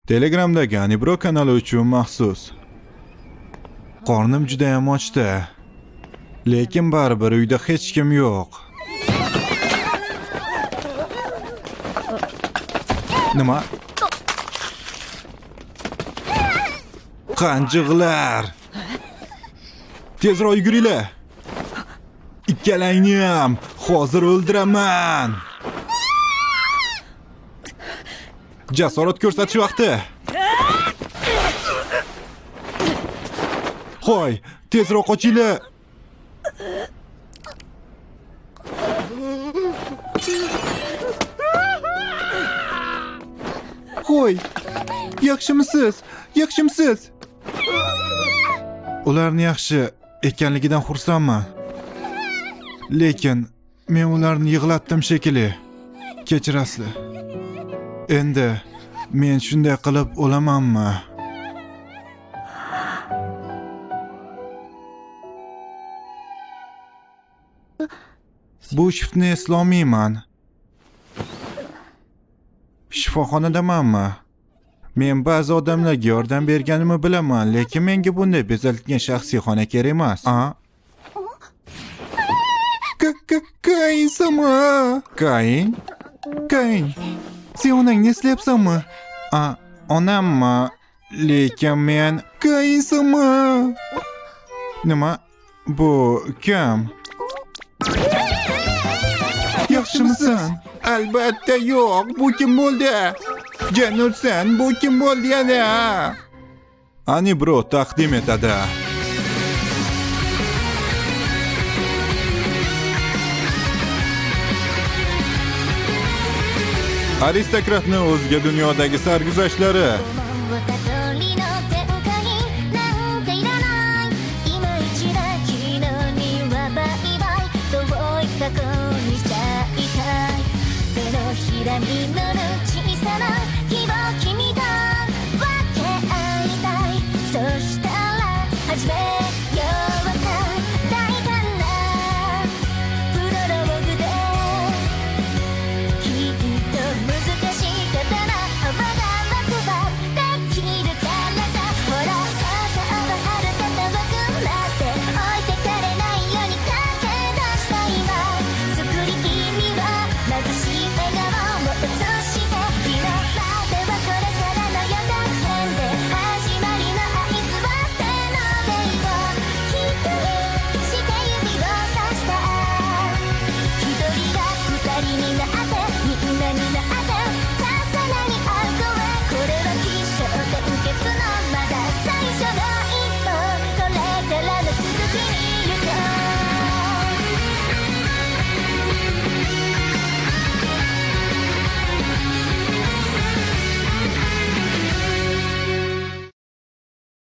Telegramdagi Anibro kanali uchun maxsus. Qornim juda ham ochdi. Lekin baribir uyda hech kim yo'q. Nima? Qanjiqlar. Tezroq yuguringlar. Ikkalangni ham hozir o'ldiraman. Jasorat ko'rsatish vaqti. Hoy, tezroq qochinglar. Hoy, yaxshimisiz? Yaxshimisiz? Ularni yaxshi ekanligidan xursandman. Lekin men ularni yig'latdim shekilli. Kechirasizlar. Endi men shunday qilib o'lamanmi? Bu shiftni eslolmayman. Shifoxonadamanmi? Men ba'zi odamlarga yordam berganimni bilaman, lekin menga bunday bezatilgan shaxsiy xona kerak emas. Kain sama. Kain? Kain. Sen onangni eslayapsanmi? Onammi? Lekin men Kain sama. Nima? Bu kim? Yaxshimisan? Albatta yo'q. Bu kim bo'ldi? Janursan, bu kim bo'ldi yana? Anibro taqdim etadi. Aristokratning o'zga dunyodagi sarguzashtlari.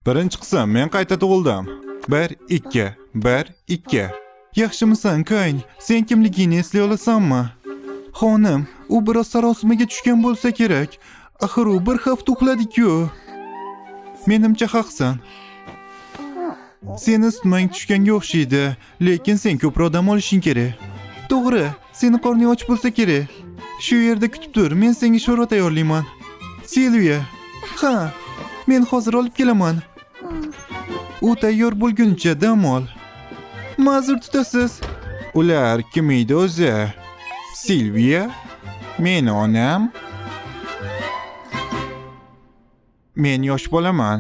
Birinchi qism, men qayta tug'ildim. 1-2, 1-2. Yaxshimisan, Kain? Sen kimligingni eslay olasanmi? Xonim, u biroz sarosimaga tushgan bo'lsa kerak. Axir u bir hafta uxladi-ku. Menimcha haqsan. Seni isitmang tushganga o'xshaydi, lekin sen ko'proq dam olishing kerak. To'g'ri, seni qorning och bo'lsa kerak. Shu yerda kutib tur, men senga sho'rva tayyorlayman. Silviya. Ha, men hozir olib kelaman. U tayyor bo'lguncha dam ol. Ma'zur tutasiz. Ular kim edi o'zi? Silviya? Meni onam? Men yosh bolaman.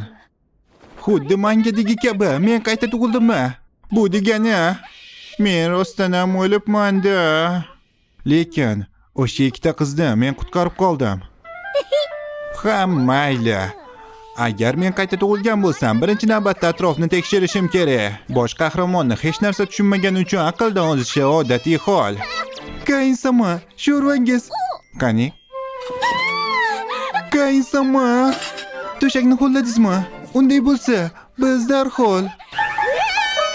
Xuddi mangadagi kabi, men qayta tug'ildimmi? Bu degani men rostdan ham o'libman-da. Lekin o'sha ikkita qizni men qutqarib qoldim. Ha, mayli. Agar men qayta tug'ilgan bo'lsam, birinchi navbatda atrofni tekshirishim kerak. Bosh qahramonni hech narsa tushunmagani uchun aqldan ozishi odatiy hol. Kain sama, sho'rvangiz. Qani? Kain sama. To'shakni qo'lladingizmi? Unday bo'lsa, biz darhol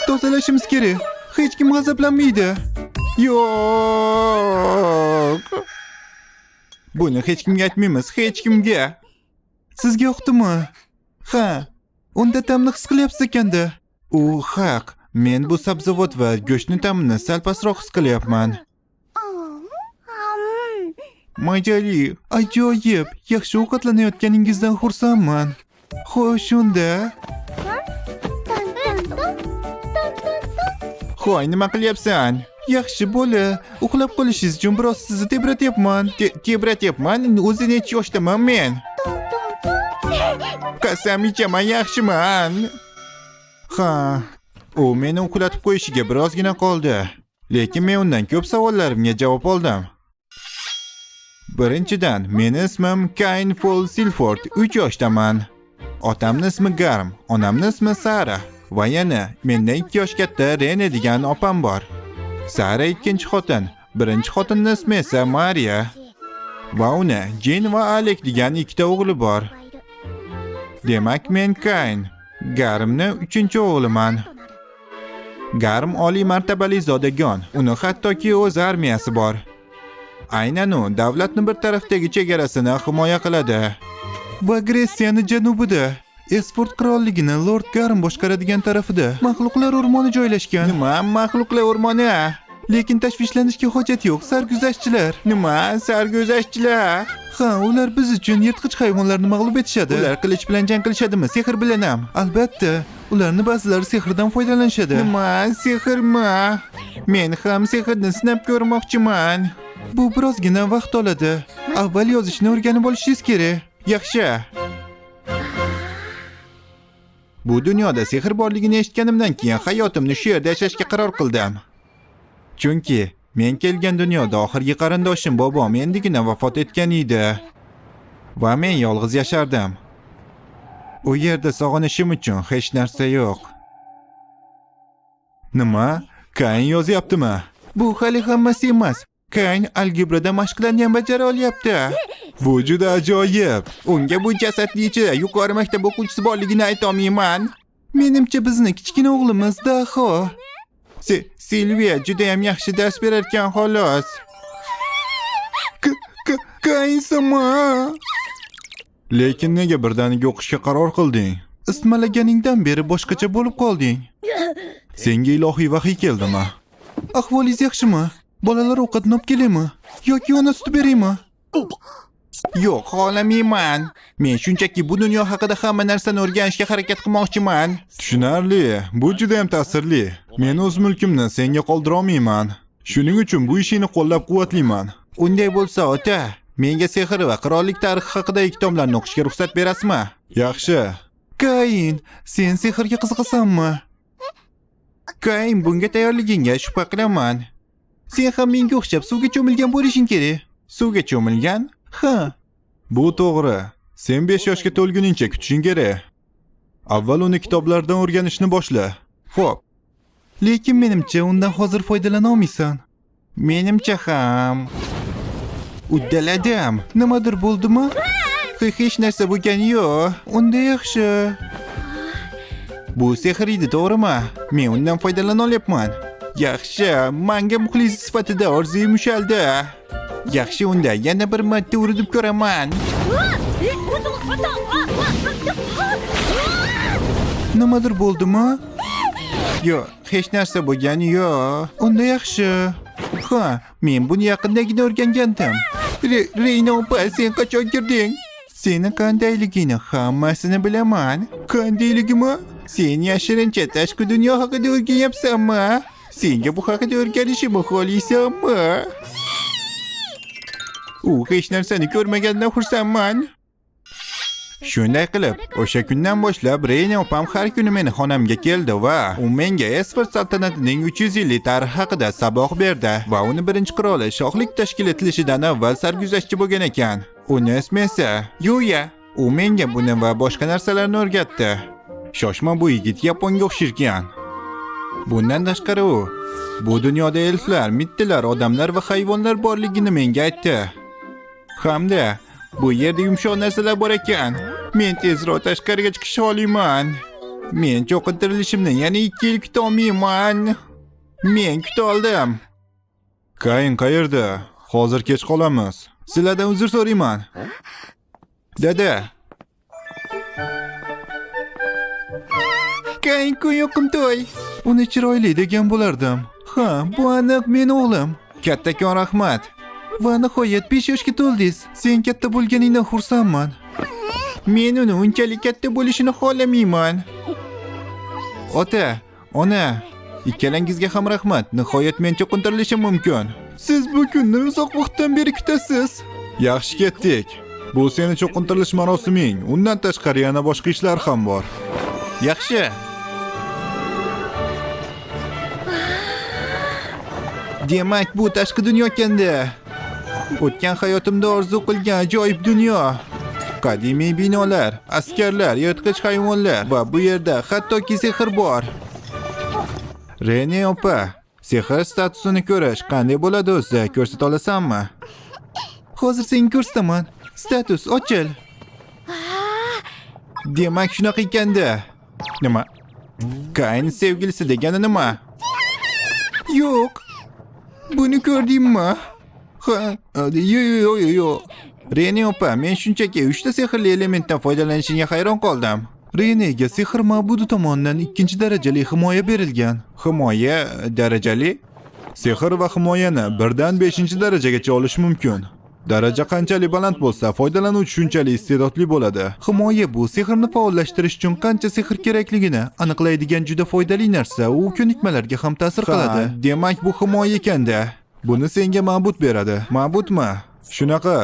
tozalashimiz kerak. Hech kim g'azablanmaydi. Yo'q. Buni hech kimga aytmaymiz, hech kimga. Sizga yoqdimi? Ha, unda ta'mni his qilyapsiz ekanda. U haq. Men bu sabzavot va go'shtni ta'mini sal pastroq his qilyapman. Majali, ajoyib. Yaxshi ovqatlanayotganingizdan xursandman. Xo'sh, unda. Hoy, nima qilyapsan? Yaxshi bola, uxlab qolishingiz uchun biroz sizni tebratyapman. Tebratyapman? O'zi necha yoshdaman men? Qasam ichaman, yaxshiman. Ha, u meni uxlatib qo'yishiga birozgina qoldi. Lekin men undan ko'p savollarimga javob oldim. Birinchidan, meni ismim Kain Fol Silford, 3 yoshdaman. Otamning ismi Garm, onamning ismi Sara. Va yana mendan 2 yosh katta Rene degan opam bor. Sara ikkinchi xotin, birinchi xotinning ismi esa Maria. Va uni Jen va Alek degan ikkita o'g'li bor. Demak, men Kain, Garmning 3-o'g'liman. Garm oliy martabali zodagon, uni hattoki o'z armiyasi bor. Aynan u davlatning bir tarafdagi chegarasini himoya qiladi. Va Gretsiyani janubida, Esford qirolligini Lord Garm boshqaradigan tarafida maxluqlar o'rmoni joylashgan. Nima maxluqlar o'rmoni? Lekin tashvishlanishga hojat yo'q, sarguzashtchilar. Nima sarguzashtchilar? Ha, ular biz uchun yirtqich hayvonlarni mag'lub etishadi. Ular qilich bilan jang qilishadimi? Sehr bilan ham. Albatta, ularni ba'zilari sehrdan foydalanishadi. Nima sehrmi? Men ham sehrni sinab ko'rmoqchiman. Bu birozgina vaqt oladi. Avval yozishni o'rganib olishingiz kerak. Yaxshi. Bu dunyoda sehr borligini eshitganimdan keyin hayotimni shu yerda yashashga qaror qildim. Chunki men kelgan dunyoda oxirgi qarindoshim bobom endigina vafot etgan edi. Va men yolg'iz yashardim. U yerda sog'inishim uchun hech narsa yo'q. Nima? Kain yozyaptimi? Bu hali hammasi emas. Kain algebrada mashqlarni ham bajara olyapti. Bu juda ajoyib. Unga bu jasadli ichida yuqori maktab o'quvchisi borligini ayta olmayman. Menimcha bizni kichkina o'g'limiz Daho. Silviya juda ham yaxshi dars berar ekan xolos. Kainsama. Lekin nega birdaniga o'qishga qaror qilding? Isitmalaganingdan beri boshqacha bo'lib qolding. Senga ilohiy vahiy keldimi? Ahvolingiz yaxshimi? Bolalar ovqatni olib kelaymi? Yoki ona suti beraymi? Yo'q, xohlamayman. Men shunchaki bu dunyo haqida hamma narsani o'rganishga harakat qilmoqchiman. Tushunarli. Bu juda ham ta'sirli. Men o'z mulkimni senga qoldira olmayman. Shuning uchun bu ishingni qo'llab-quvvatlayman. Unday bo'lsa, ota, menga sehr va qirollik tarixi haqidagi kitoblarni o'qishga ruxsat berasizmi? Yaxshi. Kain, sen sehrga qiziqasanmi? Kain, bunga tayyorligingga shubha qilaman. Sen ham menga o'xshab suvga cho'milgan bo'lishing kerak. Suvga cho'milgan? Ha. Bu to'g'ri. Sen 5 yoshga to'lguningcha kutishing kerak. Avval uni kitoblardan o'rganishni boshla. Xo'p. Lekin menimcha undan hozir foydalana olmaysan. Menimcha ham. Uddaladim. Nimadir bo'ldimi? Hech narsa bo'lgani yo'q. Unda yaxshi. Bu sehr edi, to'g'rimi? Men undan foydalana olyapman. Yaxshi, menga muxlis sifatida orzuyim ushaldi. Yaxshi, unda yana bir marta urinib ko'raman. Nimadir bo'ldimi? Yo'q, hech narsa bo'lgani yo'q. Unda yaxshi. Ha, men buni yaqindagina o'rgangandim. Reyna opa, sen qachon kirding? Seni qandayligini hammasini bilaman. Qandayligimi? Sen yashirincha tashqi dunyo haqida o'rganyapsanmi? Senga bu haqida o'rganishimni xohlaysanmi? U hech narsani ko'rmagandan xursandman. Shunday qilib, o'sha kundan boshlab Reyna opam har kuni meni xonamga keldi va u menga Esford saltanatining 300 yillik tarixi haqida saboq berdi va uni birinchi qiroli shohlik tashkil etilishidan avval sarguzashtchi bo'lgan ekan. Uni ismi esa Yuya. U menga buni va boshqa narsalarni o'rgatdi. Shoshma, bu yigit yaponga o'xshirgan. Bundan tashqari u bu dunyoda elflar, mittilar, odamlar va hayvonlar borligini menga aytdi. Hamda bu yerda yumshoq narsalar bor ekan. Men tezroq tashqariga chiqishni xohlayman. Men cho'qintirilishimni yana 2 yil kuta olmayman. Men kuta oldim. Kain qayerda? Hozir kech qolamiz. Sizlardan uzr so'rayman. Dada. Kain yo'qim to'y. Uni chiroyli degan bo'lardim. Ha, bu aniq men o'g'lim. Kattakon rahmat. Va nihoyat 5 yoshga to'ldingiz. Sen katta bo'lganingdan xursandman. Men uni unchalik katta bo'lishini xohlamayman. Ota, ona, ikkalangizga ham rahmat. Nihoyat men cho'qintirilishim mumkin. Siz bu kunni uzoq vaqtdan beri kutasiz. Yaxshi ketdik. Bu seni cho'qintirilish marosiming. Undan tashqari yana boshqa ishlar ham bor. Yaxshi. Demak, bu tashqi dunyo ekanda. O'tgan hayotimda orzu qilgan ajoyib dunyo. Qadimiy binolar, askarlar, yirtqich hayvonlar va bu yerda hattoki sehr bor. Rene opa, sehr statusini ko'rish qanday bo'ladi o'zi? Ko'rsata olasanmi? Hozir senga ko'rsataman. Status ochil. Demak, shunaqa ekanda. Nima? Kain sevgilisi degani nima? Yo'q. Buni ko'rdingmi? Ha, yo'q. Rene opa, men shunchaki 3 ta sehrli elementdan foydalanishingga hayron qoldim. Renega sehr ma'budi tomonidan 2-darajali himoya berilgan. Himoya darajali? Sehr va himoyani 1dan 5-darajagacha olish mumkin. Daraja qanchalik baland bo'lsa, foydalanuvchi shunchalik iste'dodli bo'ladi. Himoya bu sehrni faollashtirish uchun qancha sehr kerakligini aniqlaydigan juda foydali narsa. U ko'nikmalarga ham ta'sir qiladi. Demak, bu himoya ekanda. Buni senga ma'bud beradi. Ma'budmi? Shunaqa.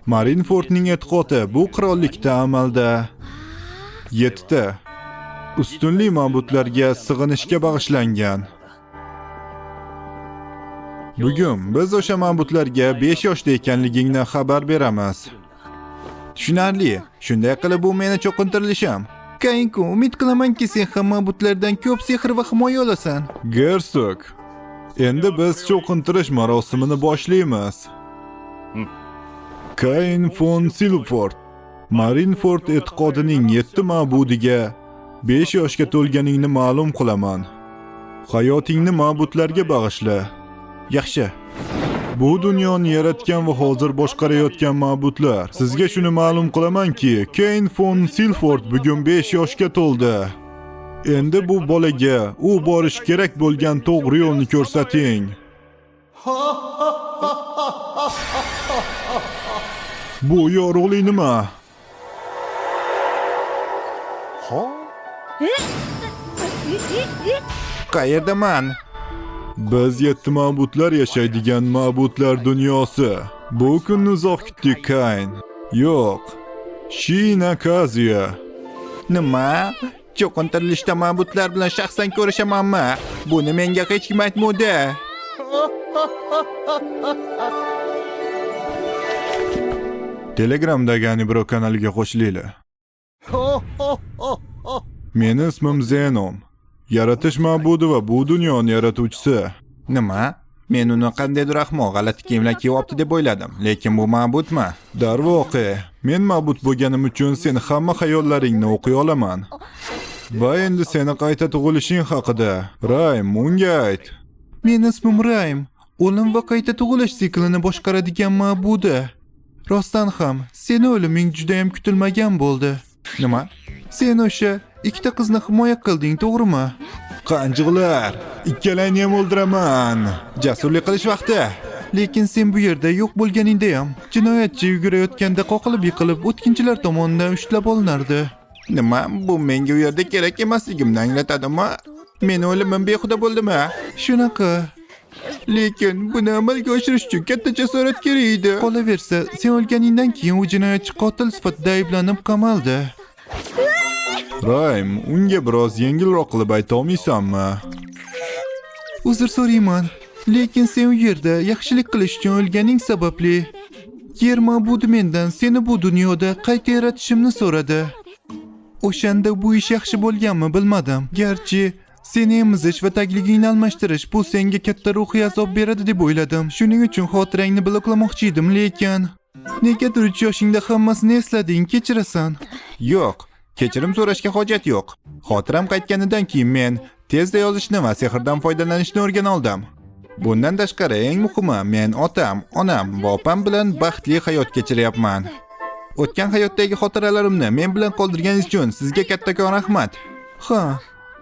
Marinefordning e'tiqodi bu qirollikda amalda 7 ta ustunli ma'budlarga sig'inishga bag'ishlangan. Bugun biz o'sha ma'budlarga 5 yoshda ekanligingni xabar beramiz. Tushunarli. Shunday qilib bu meni cho'qintirilishim. Kainku, umid qilamanki sen ham ma'budlardan ko'p sehr va himoya olasan. Gersog, endi biz cho'qintirish marosimini boshlaymiz. Kain von Silford, Marineford e'tiqodining 7 ma'budiga 5 yoshga to'lganingni ma'lum qilaman. Hayotingni ma'budlarga bag'ishla. Yaxshi. Bu dunyoni yaratgan va hozir boshqarayotgan ma'budlar. Sizga shuni ma'lum qilamanki, Kain von Silford bugun 5 yoshga to'ldi. Endi bu bolaga u borish kerak bo'lgan to'g'ri yo'lni ko'rsating. Bu yorug'lik nima? Qayerdaman? Biz 7 ma'budlar yashaydigan ma'budlar dunyosi. Bu kunni uzoq kutdik, Kain. Yo'q. Shinakaziya. Nima? Cho'qintirilishda ma'budlar bilan shaxsan ko'rishamanmi? Buni menga hech kim aytmadi. Telegramdagi Anibro kanaliga qo'shilinglar. Meni ismim Zenom. Yaratish ma'budi va bu dunyoni yaratuvchisi. Nima? Men uni qandaydir ahmoq g'alati kiyimlar kiyibdi deb o'yladim, lekin bu ma'budmi? Darvoqe, men ma'bud bo'lganim uchun sen hamma xayollaringni o'qiy olaman. Va endi seni qayta tug'ilishing haqida Raym unga ayt. Men ismim Raym. O'lim va qayta tug'ilish siklini boshqaradigan ma'budi. Rostdan ham, seni o'liming juda ham kutilmagan bo'ldi. Nima? Sen o'sha 2 ta qizni himoya qilding, to'g'rimi? Qanjiqlar, ikkalangni ham o'ldiraman. Jasurlik qilish vaqti. Lekin sen bu yerda yo'q bo'lganingda ham jinoyatchi yugurayotganda qoqilib yiqilib o'tkinchilar tomonidan ushlab olinardi. Nima? Bu menga u yerda kerak emasligimni anglatadimi? Meni o'limim behuda bo'ldimi? Shunaqa. Lekin buni amalga oshirish uchun katta jasorat kerak edi. Qolaversa, sen o'lganingdan keyin u jinoyatchi qotil sifatida ayblanib qamaldi. Raym, unga biroz yengilroq qilib ayta olmaysanmi? Uzr so'rayman, lekin sen u yerda yaxshilik qilish uchun o'lganing sababli yer ma'budi mendan seni bu dunyoda qayta yaratishimni so'radi. O'shanda bu ish yaxshi bo'lganmi bilmadim. Garchi seni emizish va tagligingni almashtirish bu senga katta ruhiy azob beradi deb o'yladim. Shuning uchun xotirangni bloklamoqchi edim, lekin negadir 3 yoshingda hammasini eslading, kechirasan. Yo'q, kechirim so'rashga hojat yo'q. Xotiram qaytganidan keyin men tezda yozishni va sehrdan foydalanishni o'rgana oldim. Bundan tashqari eng muhimi, men otam, onam va opam bilan baxtli hayot kechiryapman. O'tgan hayotdagi xotiralarimni men bilan qoldirganingiz uchun sizga kattakon rahmat. Ha,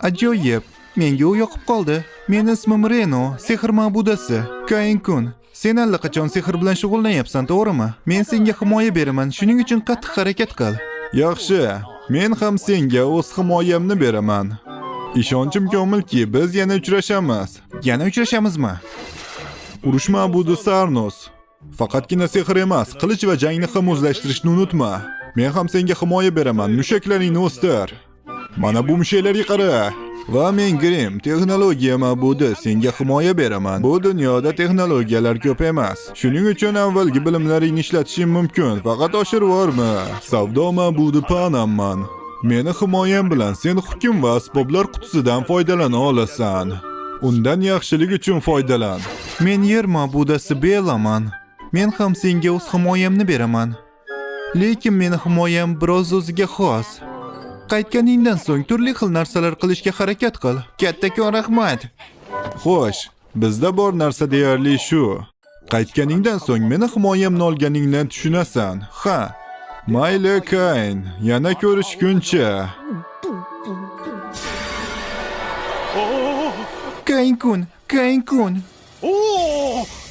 ajoyib. Menga u yoqib qoldi. Mening ismim Reno, sehr ma'budasi. Kain kun. Sen allaqachon sehr bilan shug'ullanyapsan, to'g'rimi? Men senga himoya beraman, shuning uchun qattiq harakat qil. Yaxshi, men ham senga o'z himoyamni beraman. Ishonchim komilki, biz yana uchrashamiz. Yana uchrashamizmi? Urush ma'budi Sarnos. Faqatgina sehr emas, qilich va jangni ham o'zlashtirishni unutma. Men ham senga himoya beraman. Mushaklaringni o'stir. Mana bu mushaklarga qara. Va men Grim, texnologiya ma'budi, senga himoya beraman. Bu dunyoda texnologiyalar ko'p emas. Shuning uchun avvalgi bilimlaringni ishlatishim mumkin. Faqat oshirib yuborma. Savdo ma'budi Panamman. Meni himoyam bilan sen hukm va asboblar qutisidan foydalana olasan. Undan yaxshilik uchun foydalan. Men yer ma'budasi Belaman. Men ham senga o'z himoyamni beraman. Lekin meni himoyam biroz o'ziga xos. Qaytganingdan so'ng turli xil narsalar qilishga harakat qil. Kattakon rahmat. Xo'sh, bizda bor narsa deyarli shu. Qaytganingdan so'ng meni himoyamni olganingdan tushunasan. Ha. Mayli Kayn, yana ko'rishguncha. Kayn-kun.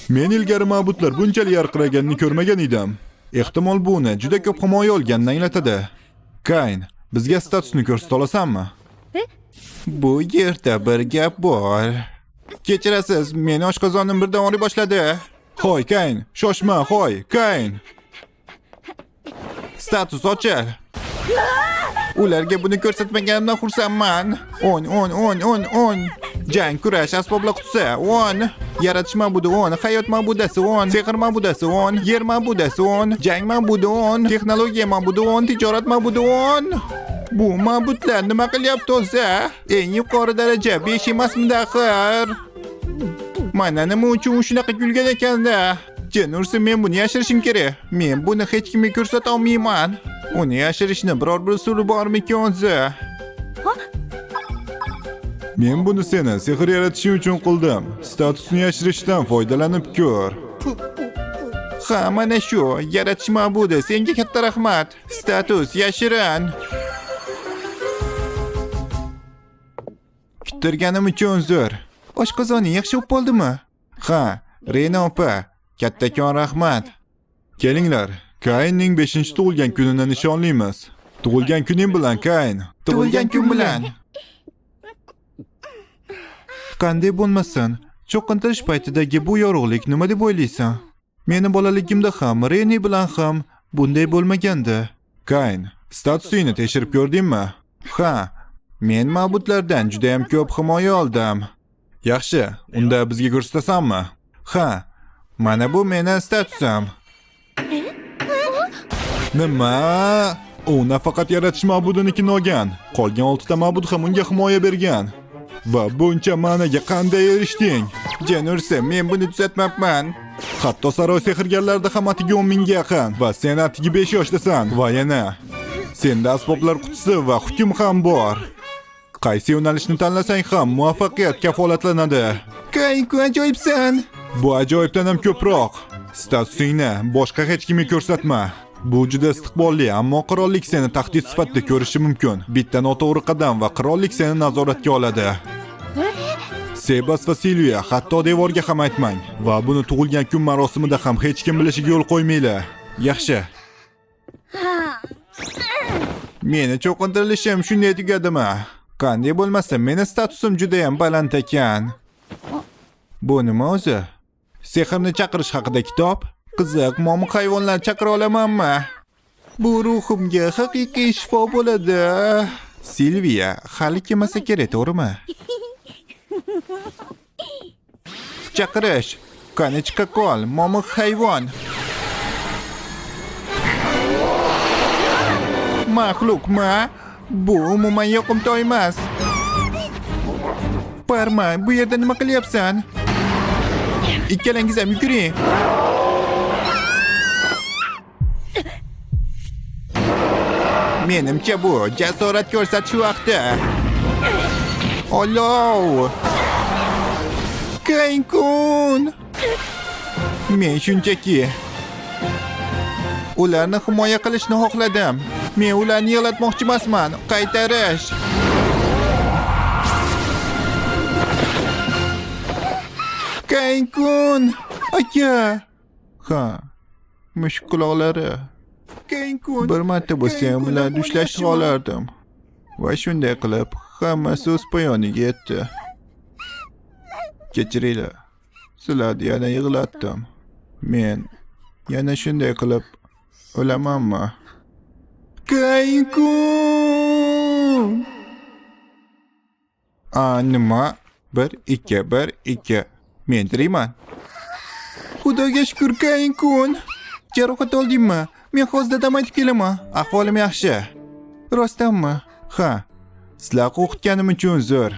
Men ilgari ma'budlar bunchalik yarqiraganini ko'rmagan edim. Ehtimol bu uni juda ko'p himoya olganini anglatadi. Kayn, bizga statusni ko'rsata olasanmi? Bu yerda bir gap bor. Kechirasiz, meni oshqozonim birdan og'riy boshladi. Hoy Kayn, shoshma, hoy, Kayn. Status ochil. Ularga buni ko'rsatmaganimdan xursandman. 10. Jang, kurash, asboblar qutisi 10. Yaratish ma'budi 10. Hayot ma'budasi 10. Sehr ma'budasi 10. Yer ma'budasi 10. Jang ma'budi 10. Texnologiya ma'budi 10. Tijorat ma'budi 10. Bu ma'budlar nima qilyapti o'zi? Eng yuqori daraja 5 emasmidi axir? Mana nima uchun shunaqa kulgan ekanda? Jin ursa men buni yashirishim kerak. Men buni hech kimga ko'rsata olmayman. Uni yashirishni biror bir usuli bormikan o'zi? Men buni seni sehr yaratishing uchun qildim. Statusni yashirishdan foydalanib ko'r. Ha, mana shu yaratish ma'budi, senga katta rahmat. Status yashirin. Kuttirganim uchun uzr. Oshqozoning yaxshi bo'lib qoldimi? Ha, Rena opa, kattakon rahmat. Kelinglar, Kaynning 5-tug'ilgan kunini nishonlaymiz. Tug'ilgan kuning bilan Kayn. Tug'ilgan kun bilan. Qanday bo'lmasin, cho'qintirish paytidagi bu yorug'lik nima deb o'ylaysan? Meni bolaligimda ham, Reni bilan ham bunday bo'lmagandi. Kayn, statusingni tekshirib ko'rdingmi? Ha, men ma'budlardan juda ham ko'p himoya oldim. Yaxshi, unda bizga ko'rsatasanmi? Ha, mana bu meni statusim. Nima? U nafaqat yaratish ma'budinikini olgan, qolgan 6 ta ma'bud ham unga himoya bergan. Va buncha ma'naga qanday erishding? Jin ursa, men buni tuzatmabman. Hatto saroy sehrgarlarida ham atiga 10 mingga yaqin va sen atiga 5 yoshdasan. Va yana senda asboblar qutisi va hukm ham bor. Qaysi yo'nalishni tanlasang ham muvaffaqiyat kafolatlanadi. Kayn-ku ajoyibsan. Bu ajoyibdan ham ko'proq. Statusingni boshqa hech kimga ko'rsatma. Bu juda istiqbolli, ammo qirollik seni tahdid sifatida ko'rishi mumkin. Bitta noto'g'ri qadam va qirollik seni nazoratga oladi. Sebas va Silvia hatto devorga ham aytmang va buni tug'ilgan kun marosimida ham hech kim bilishiga yo'l qo'ymanglar. Yaxshi. Meni cho'qintirilishim shunday tugadimi? Qanday bo'lmasa, meni statusim juda ham baland ekan. Bu nima o'zi? Sehrni chaqirish haqida kitob? Qiziq, momi hayvonlar chaqira olamanmi? Bu ruhimga haqiqiy shifo bo'ladi. Silvia, hali kelmasa kerak, to'g'rimi? Chaqirish. Qani chiqa qol, momi hayvon. Maxluqma? Bu umuman yoqimtoy emas. Parma, bu yerda nima qilyapsan? Ikkalangiz ham yuguring. Menimcha bu jasorat ko'rsatish vaqti. Olov! Kayn-kun! Men shunchaki ularni himoya qilishni xohladim. Men ularni yig'latmoqchi emasman. Qaytarish. Kayn-kun! aka. Ha, mushuk quloqlari. Bir marta bo'lsa ham ularni ushlashni olardim. Va shunday qilib, hammasi o'z poyoniga yetdi. Kechiringlar. Sizlarni yana yig'latdim. Men yana shunday qilib o'lamanmi? Qayinkun! Nima? 1 2 1 2. Men tirikman. Xudoga shukr, Qayinkun. Jarohat oldingmi? Men hozir dadam aytib kelaman. Ahvolim yaxshi. Rostdanmi? Ha. Sizlar qo'rqitganim uchun uzr.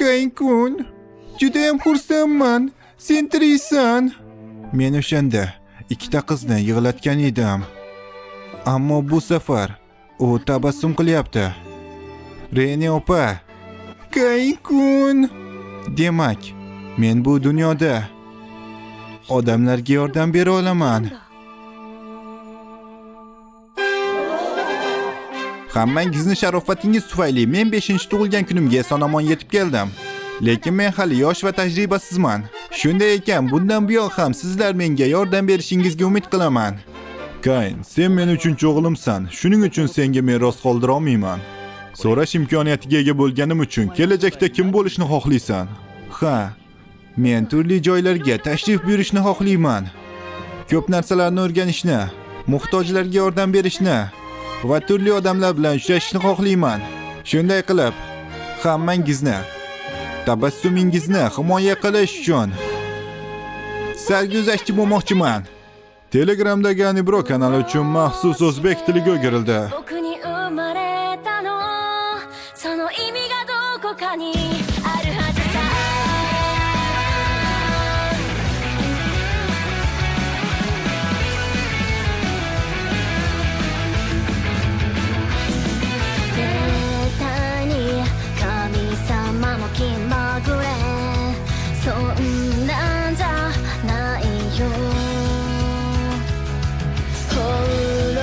Qayinkun, juda ham xursandman. Sen tiriksan. Men o'shanda ikkita qizni yig'latgan edim. Ammo bu safar u tabassum qilyapti. Reni opa. Qayinkun. Demak, men bu dunyoda odamlarga yordam bera olaman. Hammangizni sharofatingiz tufayli men 5-tug'ilgan kunimga eson-omon yetib keldim. Lekin men hali yosh va tajribasizman. Shunday ekan, bundan buyon ham sizlar menga yordam berishingizga umid qilaman. Kayn, sen men uchinchi o'g'limsan. Shuning uchun senga meros qoldira olmayman. So'rash imkoniyatiga ega bo'lganim uchun kelajakda kim bo'lishni xohlaysan? Ha, men turli joylarga tashrif buyurishni xohlayman. Ko'p narsalarni o'rganishni, muhtojlarga yordam berishni va turli odamlar bilan uchrashishni xohlayman. Shunday qilib, hammangizni tabassumingizni himoya qilish uchun sarguzashtchi bo'lmoqchiman. Telegramdagi Anibro kanali uchun maxsus o'zbek tiliga o'girildi. 僕に生まれたのその意味がどこかにあるはずさ絶対に神様も気まぐれそんなんじゃないよ翻弄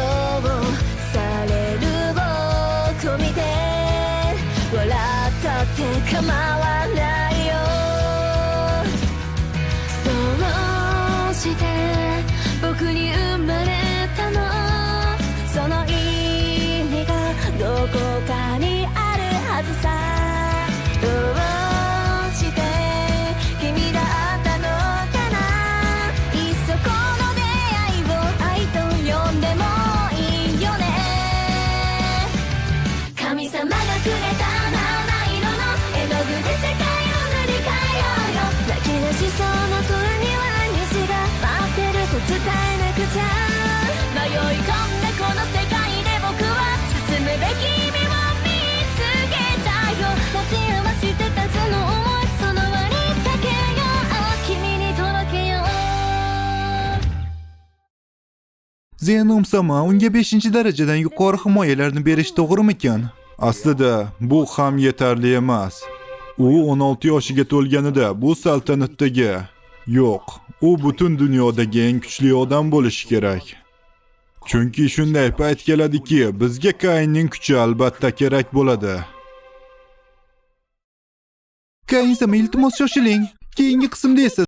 される僕を見て笑ったって構わないよどうして僕に生まれたのその意味がどこかにあるはずさどうして君だったのかないっそこの出会いを愛と呼んでもいいよね神様がくれた七色の絵の具で世界を塗り替えようよ泣き出しそうな空には虹が待ってると伝えなくちゃ迷い込んだこの世界で僕は進むべき意味を見つけたよ持ち合わせてたその想いその輪にかけよう君に届けよう Zeynum Sama unga 5-darajadan yuqori himoyalarni berish to'g'rimikan? Aslida bu ham yetarli emas. U 16 yoshiga to'lganida bu saltanatdagi yo'q, u butun dunyodagi eng kuchli odam bo'lishi kerak. Chunki shunday payt keladiki, bizga Kaynning kuchi albatta kerak bo'ladi. Kayn, iltimos shoshiling. Keyingi qismda esa